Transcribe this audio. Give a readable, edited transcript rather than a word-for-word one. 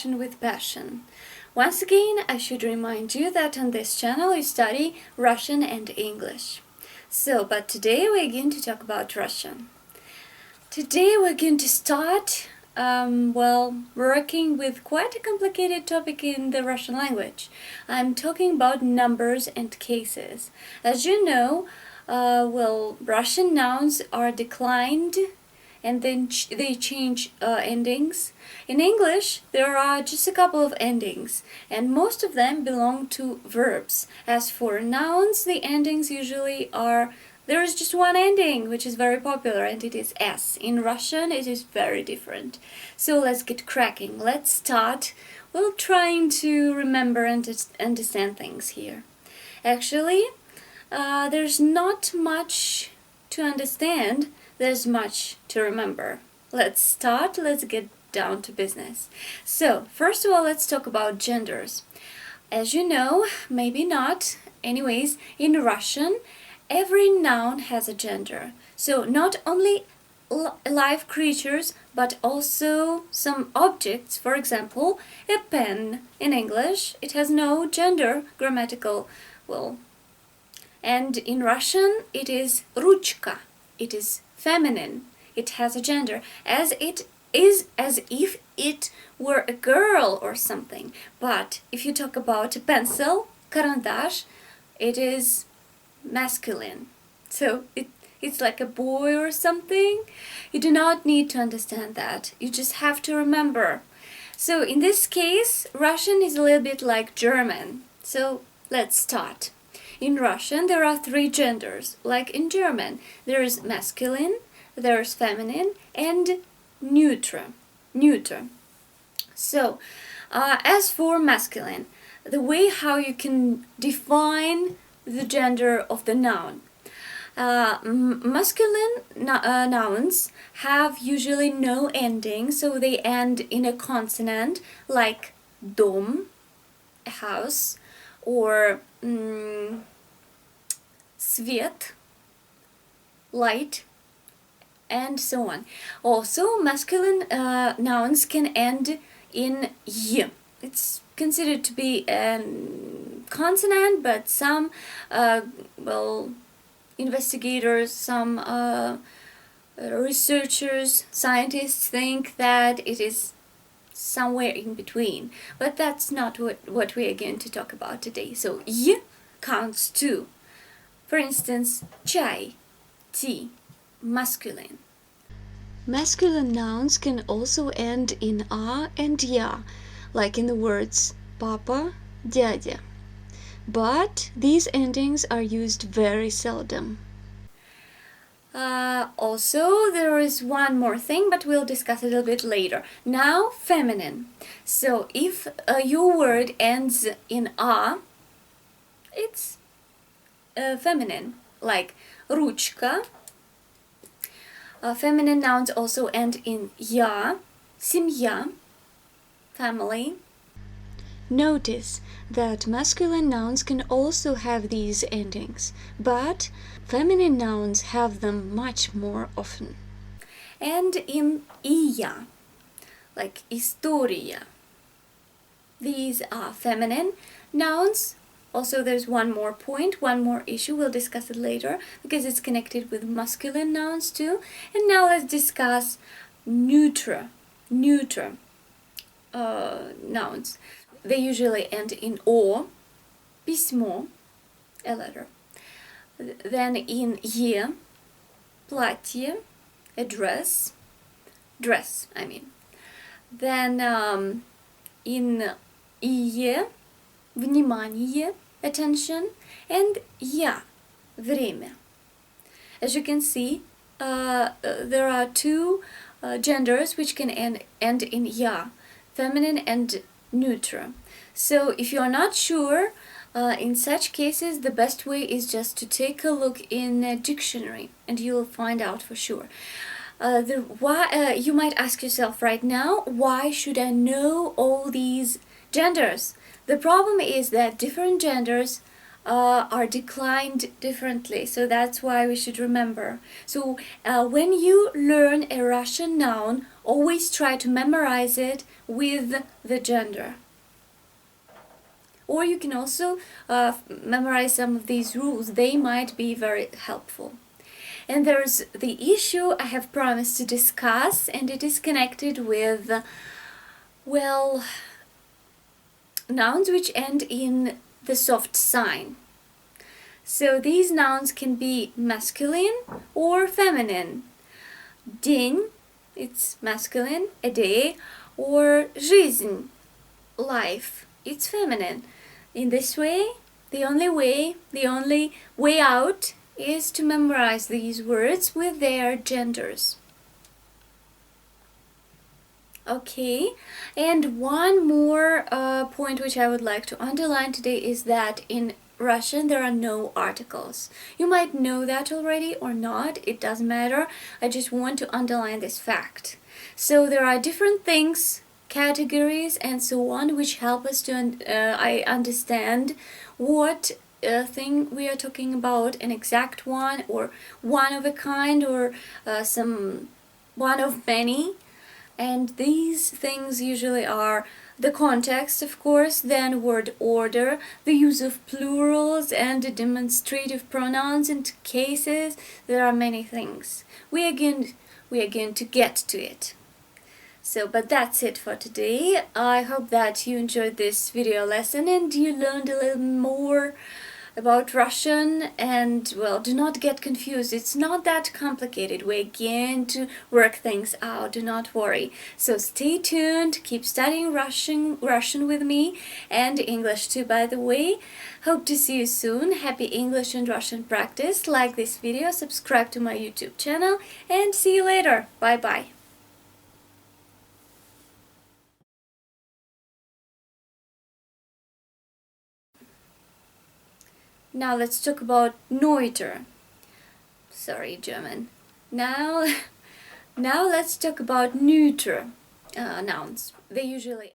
Russian with passion. Once again, I should remind you that on this channel you study Russian and English. But today we're going to talk about Russian. Today we're going to start, working with quite a complicated topic in the Russian language. I'm talking about numbers and cases. As you know, Russian nouns are declined and then they change endings. In English, there are just a couple of endings, and most of them belong to verbs. As for nouns, the endings usually are, there is just one ending, which is very popular, and it is S. In Russian, it is very different. So let's get cracking. Let's start. We're trying to remember and to understand things here. Actually, there's not much to understand. There's much to remember. Let's start. Let's get down to business. So, first of all, let's talk about genders. As you know, maybe not. Anyways, in Russian, every noun has a gender. So, not only live creatures, but also some objects. For example, a pen. In English, it has no gender, grammatical, and in Russian, it is ruchka. It is feminine. It has a gender, as if it were a girl or something. But if you talk about a pencil, karandash, it is masculine. So it's like a boy or something. You do not need to understand that. You just have to remember. So in this case, Russian is a little bit like German. So let's start. In Russian, there are three genders. Like in German, there is masculine, there's feminine, and neuter. So, as for masculine, the way how you can define the gender of the noun. Masculine nouns have usually no ending, so they end in a consonant, like dom, a house, or svet, light, and so on. Also, masculine nouns can end in y. It's considered to be a consonant, but some investigators, some researchers, scientists think that it is somewhere in between. But that's not what we are going to talk about today. So y counts too. For instance, chai, tea, masculine. Masculine nouns can also end in a and ya, like in the words papa, dядя. But these endings are used very seldom. Also, there is one more thing, but we'll discuss it a little bit later. Now, feminine. So, if your word ends in a, it's feminine, like ручка. Feminine nouns also end in ya, семья, family. Notice that masculine nouns can also have these endings, but feminine nouns have them much more often. And in iya, like история. These are feminine nouns. Also, there's one more point, one more issue. We'll discuss it later because it's connected with masculine nouns too. And now let's discuss neuter nouns. They usually end in o, письмо, a letter. Then in е, платье, a dress, I mean. Then in ие, внимание, attention, and я, время. As you can see, there are two genders which can end in ya, feminine and neuter. So if you are not sure, in such cases the best way is just to take a look in a dictionary and you will find out for sure. You might ask yourself right now, why should I know all these genders? The problem is that different genders are declined differently, so that's why we should remember. So when you learn a Russian noun, always try to memorize it with the gender. Or you can also memorize some of these rules. They might be very helpful. And there's the issue I have promised to discuss, and it is connected with, well, nouns which end in the soft sign. So these nouns can be masculine or feminine. День, it's masculine, a day, or жизнь, life, it's feminine. In this way, the only way out is to memorize these words with their genders. Okay, and one more point which I would like to underline today is that in Russian there are no articles. You might know that already or not, it doesn't matter. I just want to underline this fact. So there are different things, categories and so on, which help us to understand what thing we are talking about, an exact one or one of a kind or some one of many. And these things usually are the context, of course, then word order, the use of plurals and the demonstrative pronouns and cases. There are many things. We are going to get to it. So, but that's it for today. I hope that you enjoyed this video lesson and you learned a little more about Russian, and well, do not get confused, it's not that complicated. We're going to work things out, do not worry. So stay tuned, keep studying Russian with me, and English too, by the way. Hope to see you soon. Happy English and Russian practice. Like this video, subscribe to my YouTube channel, and see you later. Bye bye. Now let's talk about Neuter. Sorry, German. Now let's talk about neuter nouns. They usually